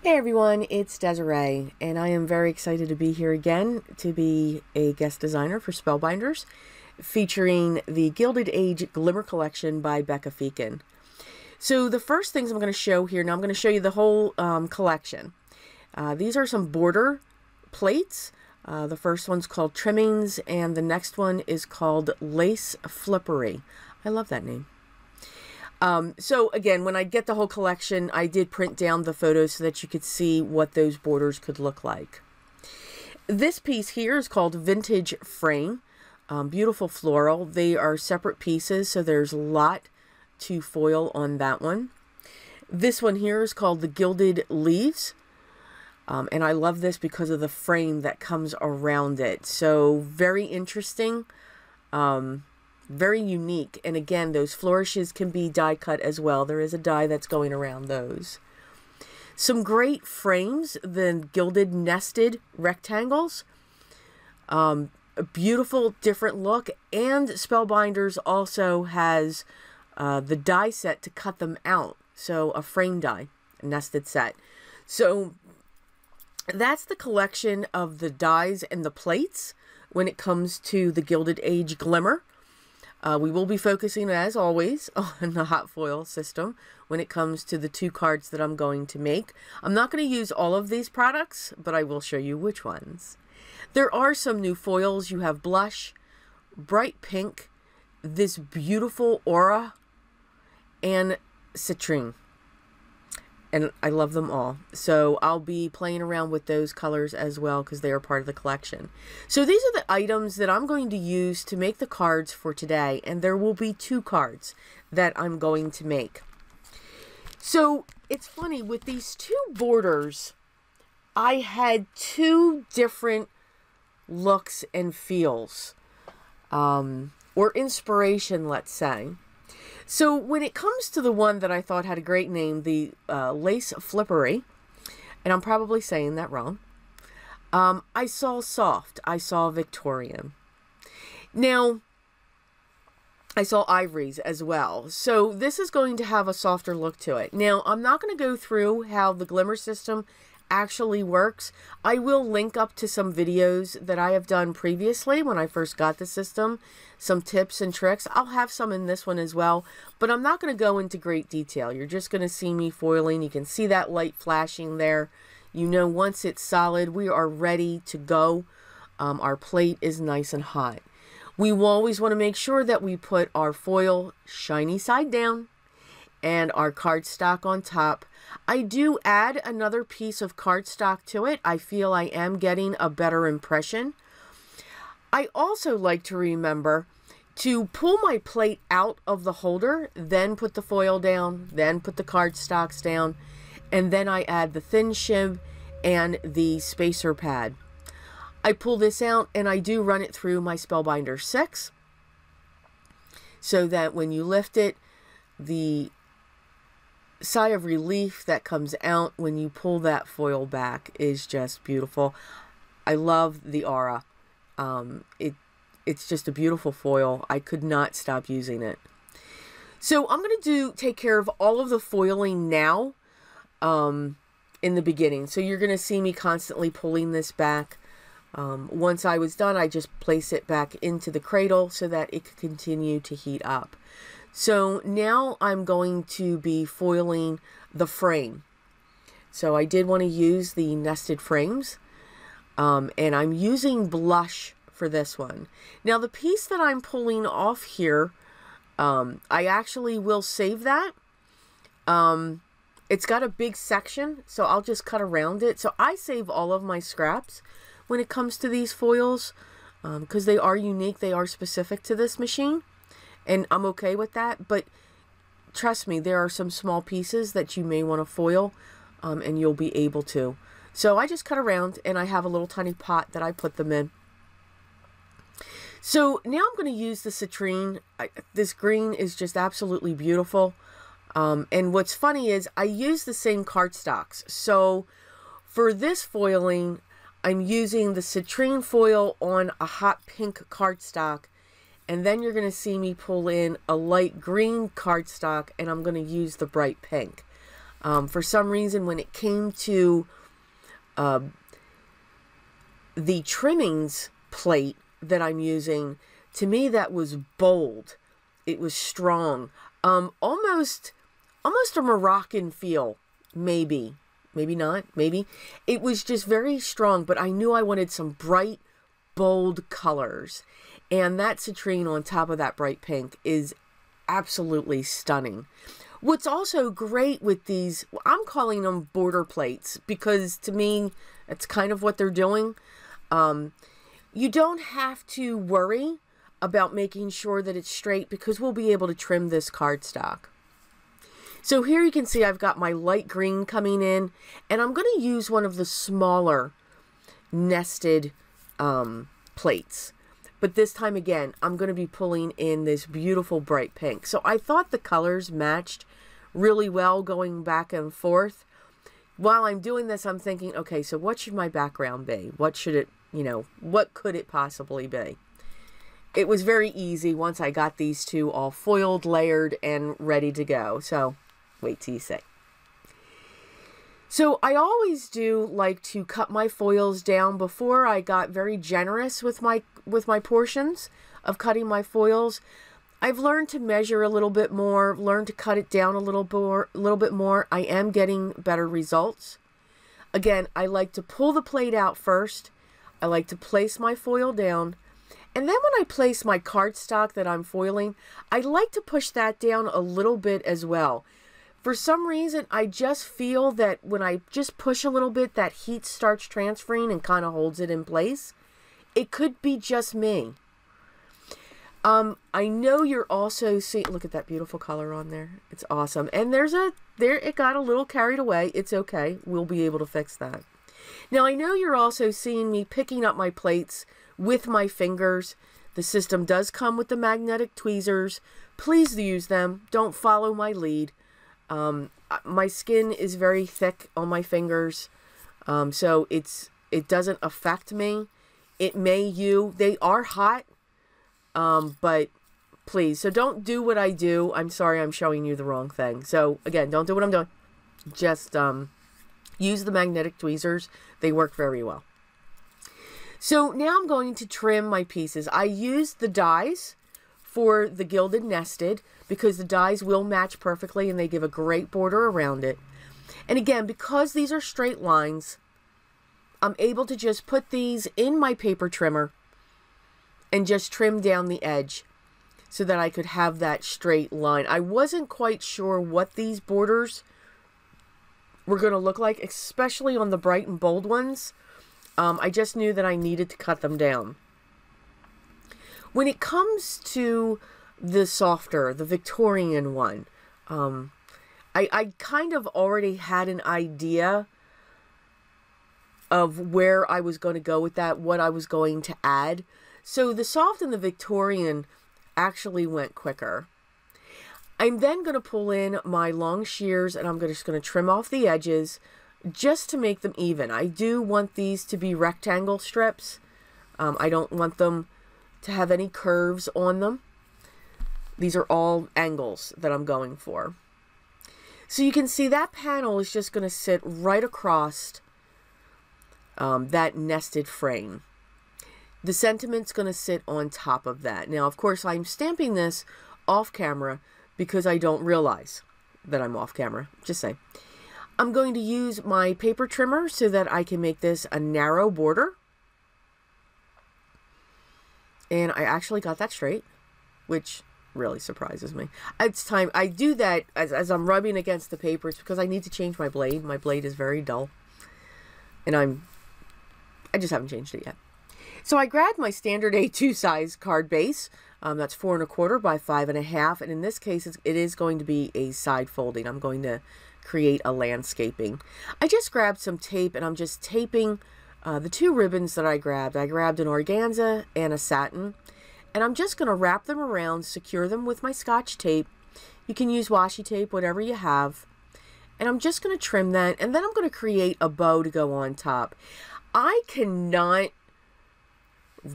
Hey everyone, it's Desiree, and I am very excited to be here again to be a guest designer for Spellbinders, featuring the Gilded Age Glimmer collection by Becca Feeken. So the first things I'm going to show here, now I'm going to show you the whole collection. These are some border plates. The first one's called Trimmings, and the next one is called Lace Flippery. I love that name. So again, when I get the whole collection, I did print down the photos so that you could see what those borders could look like. This piece here is called Vintage Frame. Beautiful floral. They are separate pieces, so there's a lot to foil on that one. This one here is called the Gilded Leaves. And I love this because of the frame that comes around it. So very interesting. Very unique, and again, those flourishes can be die cut as well. There is a die that's going around those. Some great frames, the gilded nested rectangles. A beautiful different look, and Spellbinders also has the die set to cut them out. So a frame die, a nested set. So that's the collection of the dies and the plates when it comes to the Gilded Age Glimmer. We will be focusing, as always, on the hot foil system when it comes to the two cards that I'm going to make. I'm not going to use all of these products, but I will show you which ones. There are some new foils. You have blush, bright pink, this beautiful aura, and citrine. And I love them all. So I'll be playing around with those colors as well because they are part of the collection. So these are the items that I'm going to use to make the cards for today. And there will be two cards that I'm going to make. So it's funny, with these two borders, I had two different looks and feels. Or inspiration, let's say. So when it comes to the one that I thought had a great name, the Lace Flippery, and I'm probably saying that wrong, I saw soft, I saw Victorian. Now, I saw ivories as well. So this is going to have a softer look to it. Now, I'm not going to go through how the glimmer system actually works. I will link up to some videos that I have done previously when I first got the system, some tips and tricks. I'll have some in this one as well, but I'm not going to go into great detail. You're just going to see me foiling. You can see that light flashing there. You know, once it's solid, we are ready to go. Our plate is nice and hot. We will always want to make sure that we put our foil shiny side down and our cardstock on top. I do add another piece of cardstock to it. I feel I am getting a better impression. I also like to remember to pull my plate out of the holder, then put the foil down, then put the cardstocks down, and then I add the thin shim and the spacer pad. I pull this out and I do run it through my Spellbinder 6 so that when you lift it, the sigh of relief that comes out when you pull that foil back is just beautiful. I love the aura. It's just a beautiful foil. I could not stop using it. So I'm going to take care of all of the foiling now in the beginning. So you're going to see me constantly pulling this back. Once I was done, I just place it back into the cradle so that it could continue to heat up. So now I'm going to be foiling the frame. So I did want to use the nested frames. And I'm using blush for this one. Now the piece that I'm pulling off here, I actually will save that. It's got a big section, so I'll just cut around it. So I save all of my scraps when it comes to these foils because they are unique. They are specific to this machine. And I'm okay with that, but trust me, there are some small pieces that you may want to foil, and you'll be able to. So I just cut around, and I have a little tiny pot that I put them in. So now I'm going to use the citrine. This green is just absolutely beautiful. And what's funny is I use the same cardstocks. So for this foiling, I'm using the citrine foil on a hot pink cardstock. And then you're going to see me pull in a light green cardstock, and I'm going to use the bright pink. For some reason, when it came to the trimmings plate that I'm using, to me that was bold. It was strong. Almost a Moroccan feel, maybe. Maybe not, maybe. It was just very strong, but I knew I wanted some bright, bold colors. And that citrine on top of that bright pink is absolutely stunning. What's also great with these, I'm calling them border plates, because to me, that's kind of what they're doing. You don't have to worry about making sure that it's straight, because we'll be able to trim this cardstock. So here you can see I've got my light green coming in, and I'm going to use one of the smaller nested plates. But this time again, I'm going to be pulling in this beautiful bright pink. So I thought the colors matched really well going back and forth. While I'm doing this, I'm thinking, okay, so what should my background be? What should it, what could it possibly be? It was very easy once I got these two all foiled, layered, and ready to go. So wait till you see. So I always do like to cut my foils down. Before, I got very generous with my portions of cutting my foils. I've learned to measure a little bit more, learned to cut it down a little bit more. I am getting better results. Again, I like to pull the plate out first. I like to place my foil down. And then when I place my cardstock that I'm foiling, I like to push that down a little bit as well. For some reason, I just feel that when I just push a little bit, that heat starts transferring and kind of holds it in place. It could be just me. I know you're also seeing, look at that beautiful color on there. It's awesome. And it got a little carried away. It's okay. We'll be able to fix that. Now, I know you're also seeing me picking up my plates with my fingers. The system does come with the magnetic tweezers. Please use them. Don't follow my lead. My skin is very thick on my fingers, so it doesn't affect me. It may you. They are hot, but please. So don't do what I do. I'm sorry, I'm showing you the wrong thing. So again, don't do what I'm doing. Just use the magnetic tweezers. They work very well. So now I'm going to trim my pieces. I used the dies for the Gilded Nested because the dies will match perfectly and they give a great border around it. And again, because these are straight lines, I'm able to just put these in my paper trimmer and just trim down the edge so that I could have that straight line. I wasn't quite sure what these borders were going to look like, especially on the bright and bold ones. I just knew that I needed to cut them down. When it comes to the softer, the Victorian one, I kind of already had an idea of where I was going to go with that, what I was going to add. So the soft and the Victorian actually went quicker. I'm then going to pull in my long shears and I'm just going to trim off the edges just to make them even. I do want these to be rectangle strips. I don't want them to have any curves on them. These are all angles that I'm going for. So you can see that panel is just going to sit right across that nested frame. The sentiment's going to sit on top of that. Now, of course, I'm stamping this off camera because I don't realize that I'm off camera. Just saying. I'm going to use my paper trimmer so that I can make this a narrow border. And I actually got that straight, which really surprises me. It's time. I do that as I'm rubbing against the papers because I need to change my blade. My blade is very dull. And I just haven't changed it yet. So I grabbed my standard A2 size card base. That's 4 1/4 by 5 1/2. And in this case, it is going to be a side folding. I'm going to create a landscaping. I just grabbed some tape and I'm just taping the two ribbons that I grabbed. I grabbed an organza and a satin. And I'm just going to wrap them around, secure them with my Scotch tape. You can use washi tape, whatever you have. And I'm just going to trim that. And then I'm going to create a bow to go on top. I cannot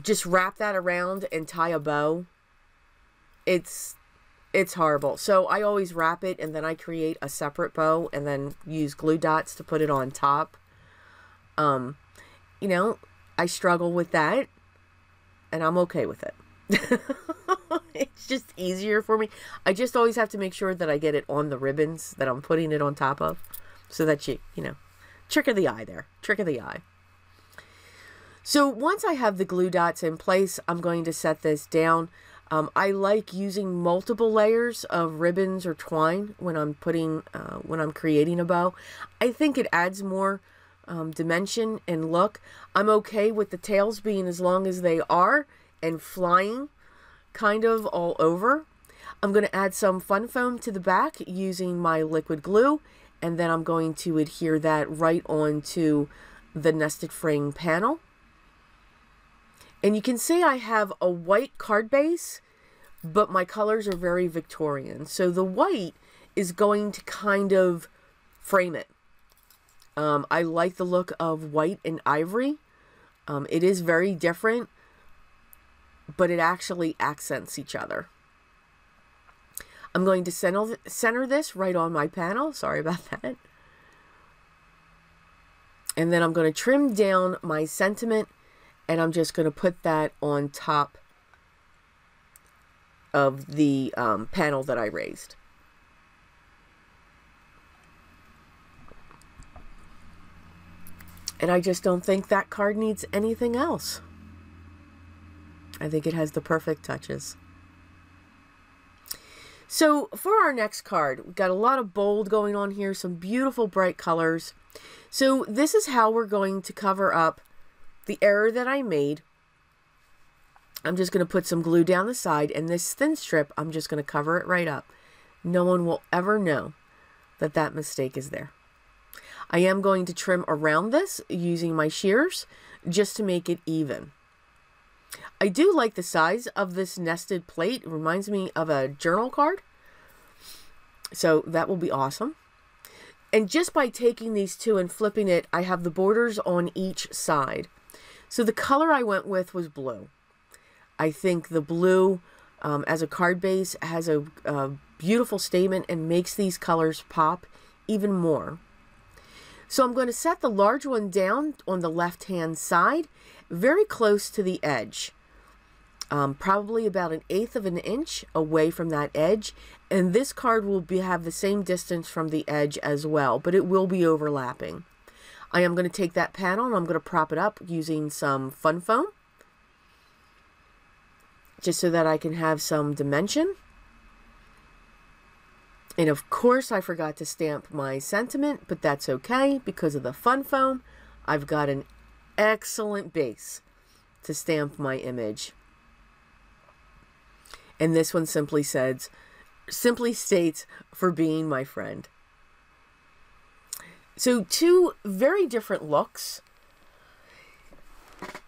just wrap that around and tie a bow. It's horrible. So I always wrap it and then I create a separate bow and then use glue dots to put it on top. You know, I struggle with that and I'm okay with it. It's just easier for me. I just always have to make sure that I get it on the ribbons that I'm putting it on top of, so that you know, trick of the eye there, trick of the eye. So once I have the glue dots in place, I'm going to set this down. I like using multiple layers of ribbons or twine when I'm creating a bow. I think it adds more dimension and look. I'm okay with the tails being as long as they are and flying kind of all over. I'm going to add some fun foam to the back using my liquid glue, and then I'm going to adhere that right onto the nested frame panel. And you can see I have a white card base, but my colors are very Victorian. So the white is going to kind of frame it. I like the look of white and ivory. It is very different, but it actually accents each other. I'm going to center this right on my panel. Sorry about that. And then I'm going to trim down my sentiment, and I'm just going to put that on top of the panel that I raised. And I just don't think that card needs anything else. I think it has the perfect touches. So for our next card, we've got a lot of bold going on here, some beautiful bright colors. So this is how we're going to cover up the error that I made. I'm just going to put some glue down the side, and this thin strip, I'm just going to cover it right up. No one will ever know that that mistake is there. I am going to trim around this using my shears just to make it even. I do like the size of this nested plate. It reminds me of a journal card. So that will be awesome. And just by taking these two and flipping it, I have the borders on each side. So the color I went with was blue. I think the blue as a card base has a beautiful statement and makes these colors pop even more. So I'm going to set the large one down on the left-hand side, very close to the edge. Probably about 1/8 of an inch away from that edge. And this card will have the same distance from the edge as well, but it will be overlapping. I am going to take that panel and I'm going to prop it up using some fun foam, just so that I can have some dimension. And of course, I forgot to stamp my sentiment, but that's okay because of the fun foam. I've got an excellent base to stamp my image. And this one simply states, "For being my friend." So two very different looks.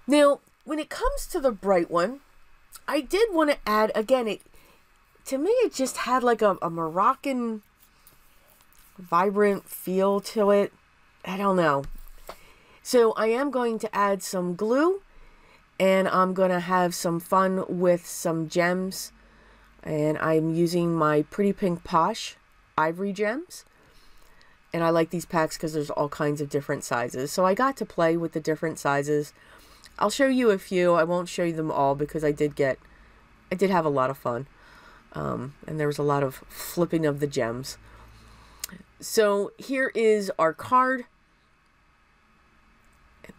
Now, when it comes to the bright one, I did want to add, again, to me, it just had like a Moroccan vibrant feel to it. I don't know. So I am going to add some glue, and I'm going to have some fun with some gems. And I'm using my Pretty Pink Posh Ivory Gems. And I like these packs because there's all kinds of different sizes. So I got to play with the different sizes. I'll show you a few. I won't show you them all because I did have a lot of fun. And there was a lot of flipping of the gems. So here is our card.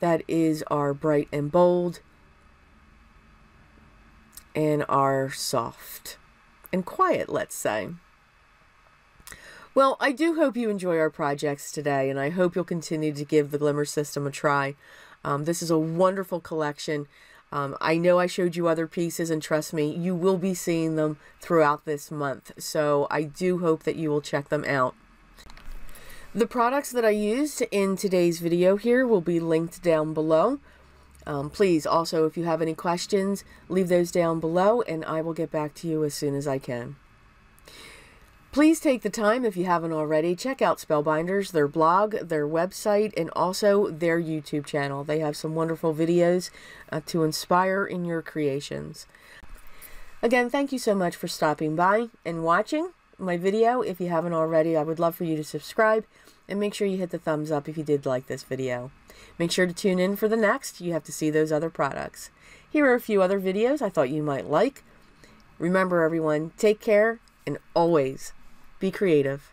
That is our bright and bold. And our soft and quiet, let's say. Well, I do hope you enjoy our projects today, and I hope you'll continue to give the Glimmer system a try. This is a wonderful collection. I know I showed you other pieces, and trust me, you will be seeing them throughout this month. So I do hope that you will check them out. The products that I used in today's video here will be linked down below. Please, also, if you have any questions, leave those down below, and I will get back to you as soon as I can. Please take the time, if you haven't already, check out Spellbinders, their blog, their website, and also their YouTube channel. They have some wonderful videos to inspire in your creations. Again, thank you so much for stopping by and watching my video. If you haven't already, I would love for you to subscribe and make sure you hit the thumbs up if you did like this video. Make sure to tune in for the next. You have to see those other products. Here are a few other videos I thought you might like. Remember everyone, take care and always be creative.